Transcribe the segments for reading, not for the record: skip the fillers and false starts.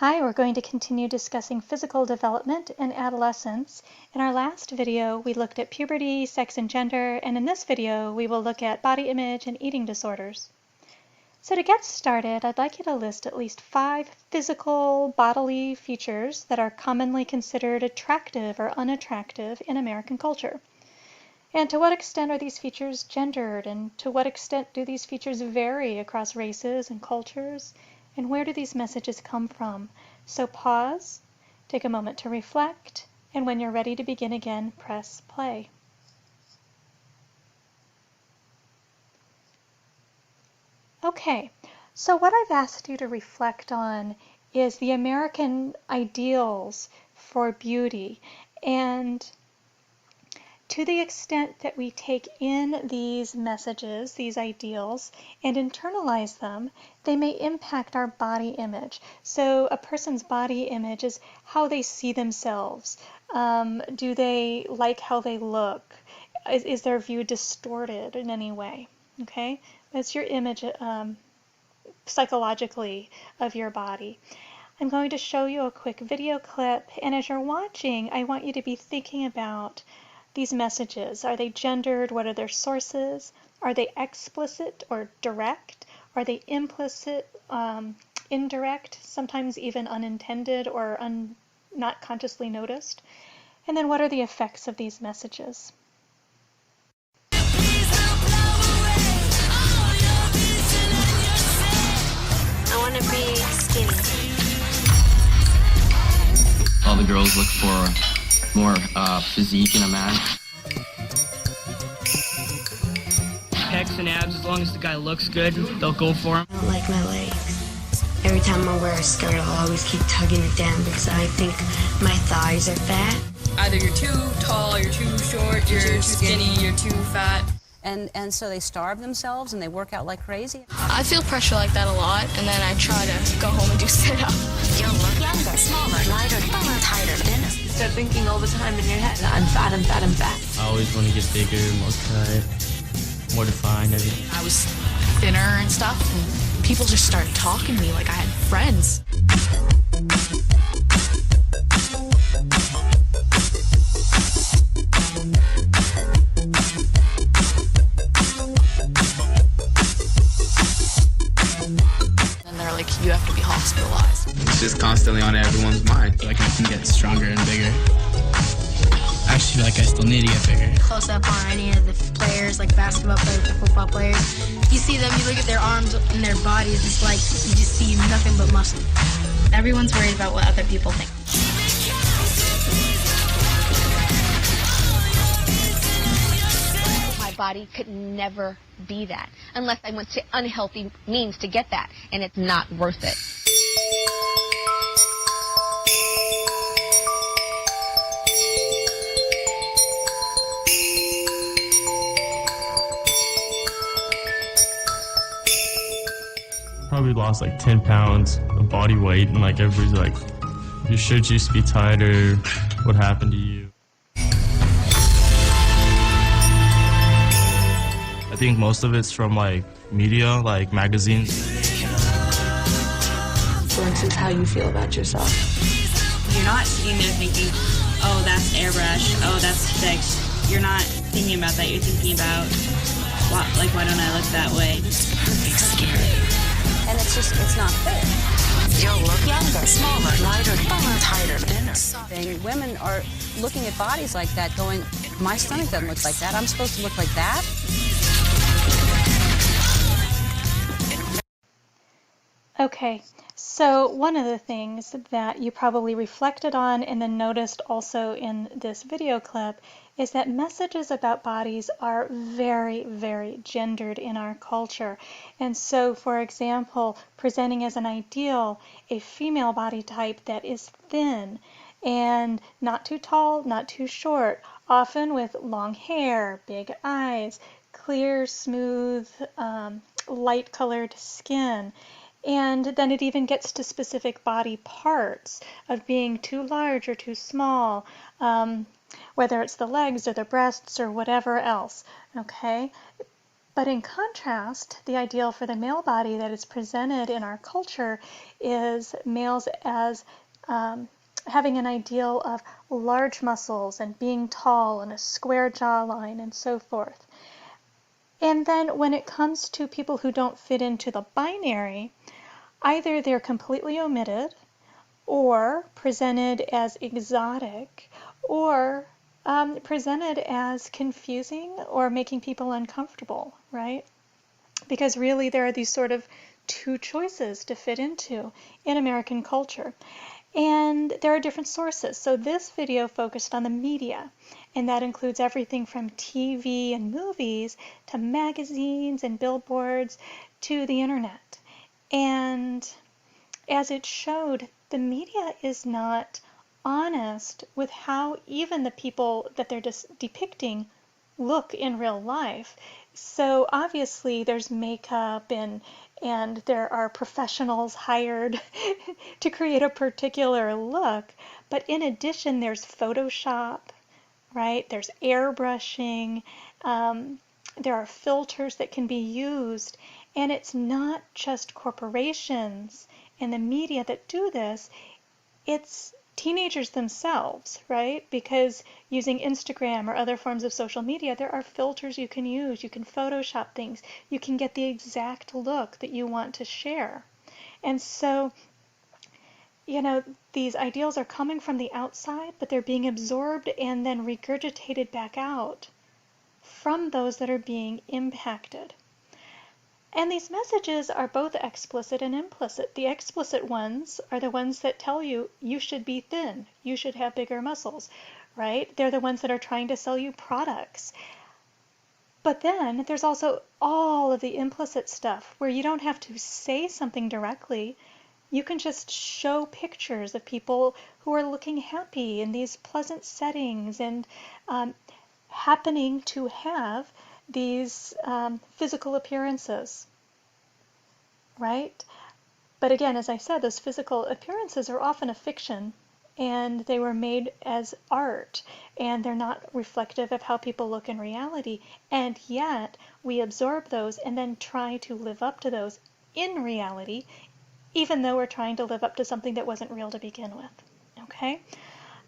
Hi, we're going to continue discussing physical development and adolescence. In our last video, we looked at puberty, sex and gender, and in this video, we will look at body image and eating disorders. So to get started, I'd like you to list at least 5 physical bodily features that are commonly considered attractive or unattractive in American culture. And to what extent are these features gendered, and to what extent do these features vary across races and cultures? And where do these messages come from? So pause, take a moment to reflect, and when you're ready to begin again, press play. Okay, so what I've asked you to reflect on is the American ideals for beauty, and to the extent that we take in these messages, these ideals, and internalize them, they may impact our body image. So a person's body image is how they see themselves. Do they like how they look? Is their view distorted in any way? Okay, that's your image psychologically of your body. I'm going to show you a quick video clip, and as you're watching, I want you to be thinking about these messages. Are they gendered? What are their sources? Are they explicit or direct? Are they implicit, indirect, sometimes even unintended or not consciously noticed? And then what are the effects of these messages? I want to be skinny. All the girls look for more physique in a man. Pecs and abs, as long as the guy looks good, they'll go for him. I don't like my legs. Every time I wear a skirt, I'll always keep tugging it down because I think my thighs are fat. Either you're too tall, you're too short, you're too skinny, you're too fat. And so they starve themselves and they work out like crazy. I feel pressure like that a lot, and then I try to go home and do sit-up. You'll look younger, smaller, lighter, fuller, tighter, thinner. You start thinking all the time in your head, I'm fat, I'm fat, I'm fat. I always want to get bigger, more cut, more defined, everything. I was thinner and stuff, and people just started talking to me like I had friends. You have to be hospitalized. It's just constantly on everyone's mind. I feel like I can get stronger and bigger. I actually feel like I still need to get bigger. Close up on any of the players, like basketball players or football players. You see them, you look at their arms and their bodies, it's like you just see nothing but muscle. Everyone's worried about what other people think. Body could never be that unless I went to unhealthy means to get that, and it's not worth it. Probably lost like 10 pounds of body weight, and like everybody's like, your shirt used to be tighter, what happened to you? I think most of it's from like media, like magazines. For instance, how you feel about yourself. You're not sitting there thinking, oh, that's airbrush, oh, that's fixed. You're not thinking about that. You're thinking about, why don't I look that way? It's scary. And it's not fair. You'll look younger, smaller, lighter, fuller, tighter, thinner. And women are looking at bodies like that going, my stomach doesn't look like that. I'm supposed to look like that? Okay, so one of the things that you probably reflected on and then noticed also in this video clip is that messages about bodies are very, very gendered in our culture. And so, for example, presenting as an ideal a female body type that is thin and not too tall, not too short, often with long hair, big eyes, clear, smooth, light-colored skin. And then it even gets to specific body parts of being too large or too small, whether it's the legs or the breasts or whatever else, okay? But in contrast, the ideal for the male body that is presented in our culture is males as having an ideal of large muscles and being tall and a square jawline and so forth. And then when it comes to people who don't fit into the binary, either they're completely omitted or presented as exotic or presented as confusing or making people uncomfortable, right? Because really there are these sort of two choices to fit into in American culture. And there are different sources. So this video focused on the media, and that includes everything from TV and movies to magazines and billboards to the internet. And as it showed, the media is not honest with how even the people that they're depicting look in real life. So obviously there's makeup and there are professionals hired to create a particular look, but in addition there's Photoshop, right? There's airbrushing, there are filters that can be used, and it's not just corporations and the media that do this, it's teenagers themselves, right? Because using Instagram or other forms of social media, there are filters you can use. You can Photoshop things. You can get the exact look that you want to share. And so, you know, these ideals are coming from the outside, but they're being absorbed and then regurgitated back out from those that are being impacted. And these messages are both explicit and implicit. The explicit ones are the ones that tell you you should be thin, you should have bigger muscles, right? They're the ones that are trying to sell you products. But then there's also all of the implicit stuff where you don't have to say something directly. You can just show pictures of people who are looking happy in these pleasant settings and happening to have these physical appearances, right? But again, as I said, those physical appearances are often a fiction, and they were made as art, and they're not reflective of how people look in reality, and yet we absorb those and then try to live up to those in reality, even though we're trying to live up to something that wasn't real to begin with, okay?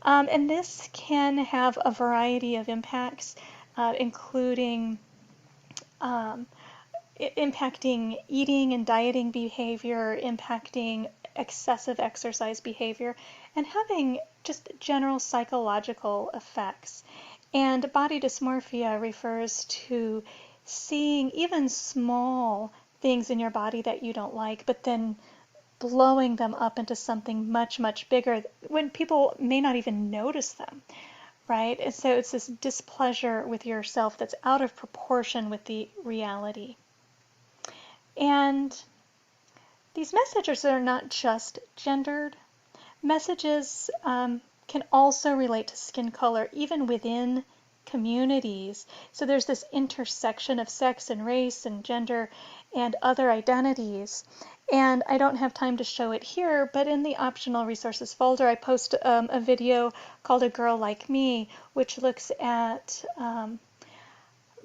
And this can have a variety of impacts, including impacting eating and dieting behavior, impacting excessive exercise behavior, and having just general psychological effects. And body dysmorphia refers to seeing even small things in your body that you don't like, but then blowing them up into something much, much bigger when people may not even notice them. Right? And so it's this displeasure with yourself that's out of proportion with the reality. And these messages are not just gendered. Messages can also relate to skin color, even within communities. So there's this intersection of sex and race and gender and other identities. And I don't have time to show it here, but in the optional resources folder, I post a video called A Girl Like Me, which looks at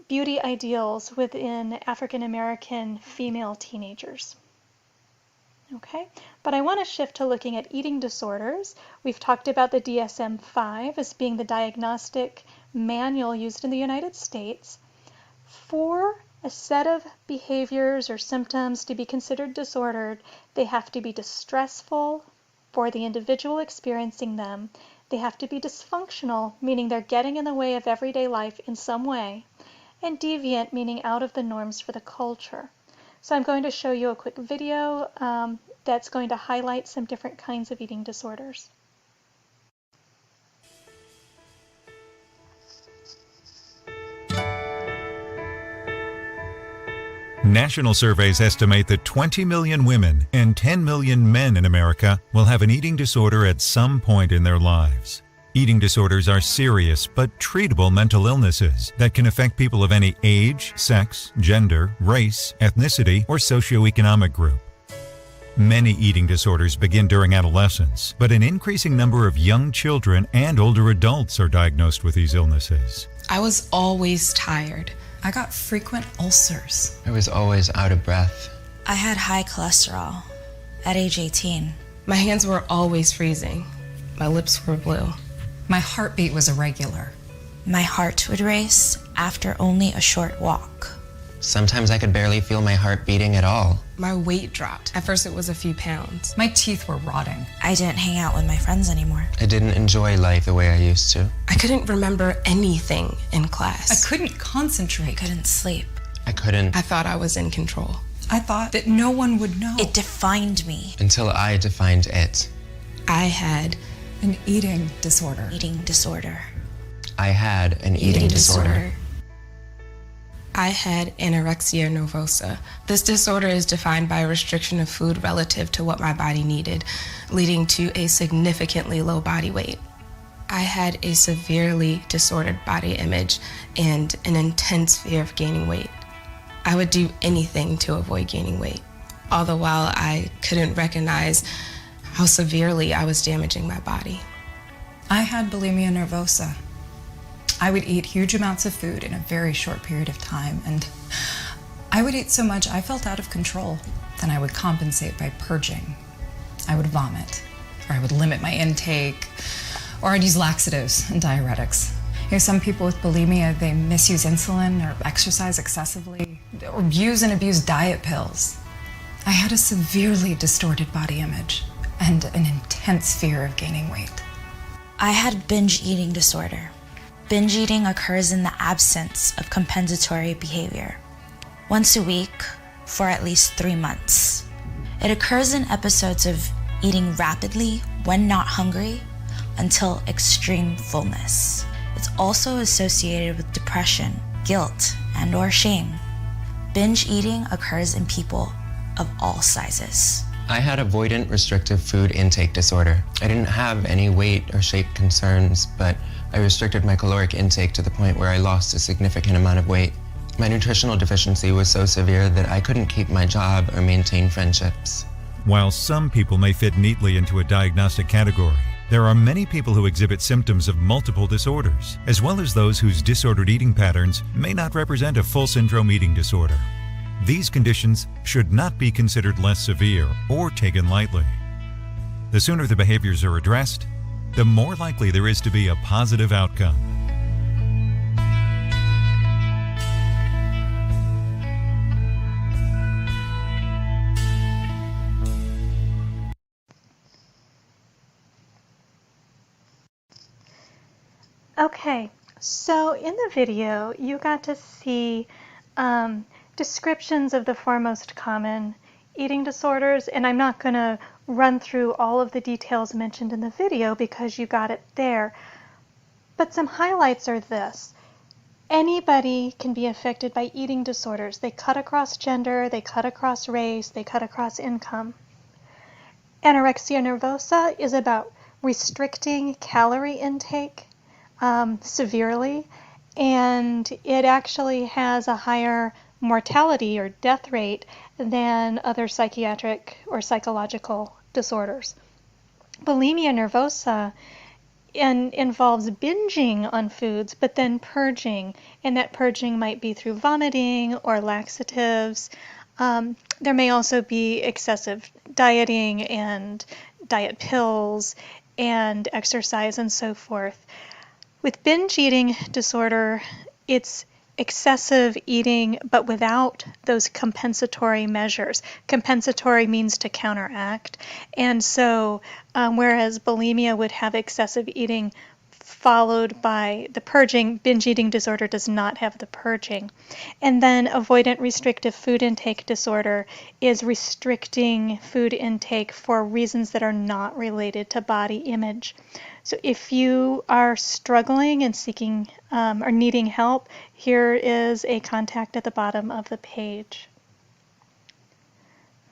beauty ideals within African American female teenagers. Okay, but I want to shift to looking at eating disorders. We've talked about the DSM-5 as being the diagnostic manual used in the United States. For a set of behaviors or symptoms to be considered disordered, they have to be distressful for the individual experiencing them. They have to be dysfunctional, meaning they're getting in the way of everyday life in some way, and deviant, meaning out of the norms for the culture. So I'm going to show you a quick video that's going to highlight some different kinds of eating disorders. National surveys estimate that 20 million women and 10 million men in America will have an eating disorder at some point in their lives. Eating disorders are serious but treatable mental illnesses that can affect people of any age, sex, gender, race, ethnicity, or socioeconomic group. Many eating disorders begin during adolescence, but an increasing number of young children and older adults are diagnosed with these illnesses. I was always tired. I got frequent ulcers. I was always out of breath. I had high cholesterol at age 18. My hands were always freezing. My lips were blue. My heartbeat was irregular. My heart would race after only a short walk. Sometimes I could barely feel my heart beating at all. My weight dropped. At first it was a few pounds. My teeth were rotting. I didn't hang out with my friends anymore. I didn't enjoy life the way I used to. I couldn't remember anything in class. I couldn't concentrate. I couldn't sleep. I couldn't. I thought I was in control. I thought that no one would know. It defined me. Until I defined it. I had an eating disorder. Eating disorder. I had an eating disorder. I had anorexia nervosa. This disorder is defined by a restriction of food relative to what my body needed, leading to a significantly low body weight. I had a severely disordered body image and an intense fear of gaining weight. I would do anything to avoid gaining weight, all the while I couldn't recognize how severely I was damaging my body. I had bulimia nervosa. I would eat huge amounts of food in a very short period of time, and I would eat so much I felt out of control. Then I would compensate by purging. I would vomit, or I would limit my intake, or I'd use laxatives and diuretics. You know, some people with bulimia, they misuse insulin or exercise excessively, or use and abuse diet pills. I had a severely distorted body image and an intense fear of gaining weight. I had binge eating disorder. Binge eating occurs in the absence of compensatory behavior. Once a week for at least 3 months. It occurs in episodes of eating rapidly when not hungry until extreme fullness. It's also associated with depression, guilt, and/or shame. Binge eating occurs in people of all sizes. I had avoidant restrictive food intake disorder. I didn't have any weight or shape concerns, but I restricted my caloric intake to the point where I lost a significant amount of weight. My nutritional deficiency was so severe that I couldn't keep my job or maintain friendships. While some people may fit neatly into a diagnostic category, there are many people who exhibit symptoms of multiple disorders, as well as those whose disordered eating patterns may not represent a full syndrome eating disorder. These conditions should not be considered less severe or taken lightly. The sooner the behaviors are addressed, the more likely there is to be a positive outcome. Okay, so in the video, you got to see descriptions of the 4 most common eating disorders, and I'm not going to run through all of the details mentioned in the video because you got it there. But some highlights are this. Anybody can be affected by eating disorders. They cut across gender, they cut across race, they cut across income. Anorexia nervosa is about restricting calorie intake severely, and it actually has a higher mortality or death rate than other psychiatric or psychological disorders. Bulimia nervosa involves binging on foods, but then purging, and that purging might be through vomiting or laxatives. There may also be excessive dieting and diet pills and exercise and so forth. With binge eating disorder, it's excessive eating, but without those compensatory measures. Compensatory means to counteract. And so, whereas bulimia would have excessive eating followed by the purging, binge eating disorder does not have the purging. And then avoidant restrictive food intake disorder is restricting food intake for reasons that are not related to body image. So if you are struggling and seeking or needing help, here is a contact at the bottom of the page.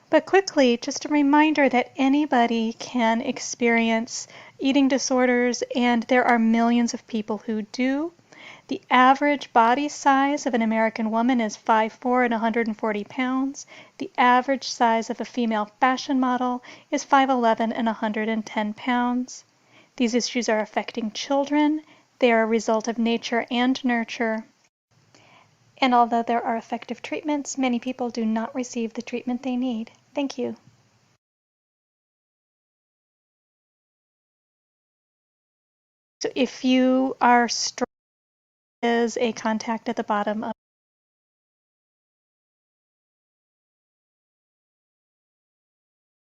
But quickly, just a reminder that anybody can experience eating disorders, and there are millions of people who do. The average body size of an American woman is 5'4" and 140 pounds. The average size of a female fashion model is 5'11" and 110 pounds. These issues are affecting children. They are a result of nature and nurture. And although there are effective treatments, many people do not receive the treatment they need. Thank you. So if you are struggling, is a contact at the bottom of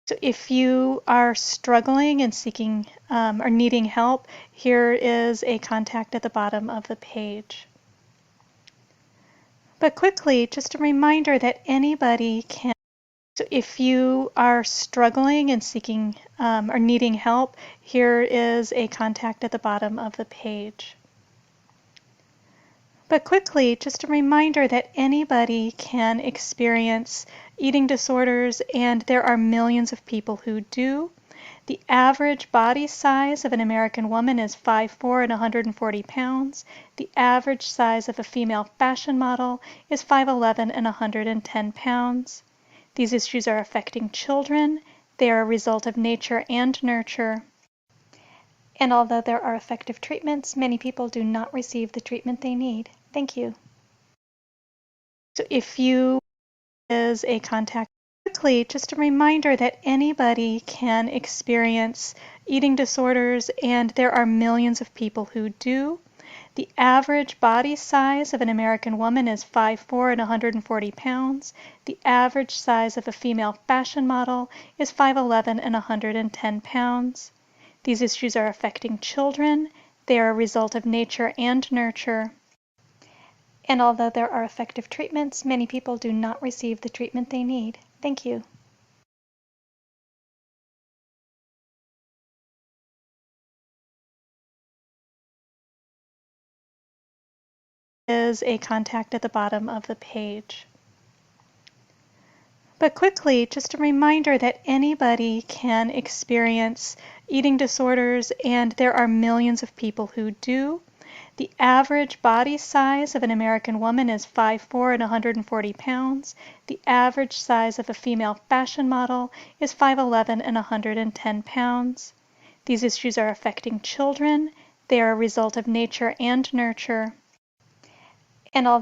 So if you are struggling and seeking or needing help, here is a contact at the bottom of the page. But quickly, just a reminder that anybody can. So if you are struggling and seeking or needing help, here is a contact at the bottom of the page. But quickly, just a reminder that anybody can experience eating disorders, and there are millions of people who do. The average body size of an American woman is 5'4" and 140 pounds. The average size of a female fashion model is 5'11" and 110 pounds. These issues are affecting children. They are a result of nature and nurture. And although there are effective treatments, many people do not receive the treatment they need. Thank you. So if you is a contact, quickly, just a reminder that anybody can experience eating disorders, and there are millions of people who do. The average body size of an American woman is 5'4" and 140 pounds. The average size of a female fashion model is 5'11" and 110 pounds. These issues are affecting children. They are a result of nature and nurture. And although there are effective treatments, many people do not receive the treatment they need. Thank you. Is a contact at the bottom of the page. But quickly, just a reminder that anybody can experience eating disorders, and there are millions of people who do. The average body size of an American woman is 5'4" and 140 pounds. The average size of a female fashion model is 5'11" and 110 pounds. These issues are affecting children. They are a result of nature and nurture. And although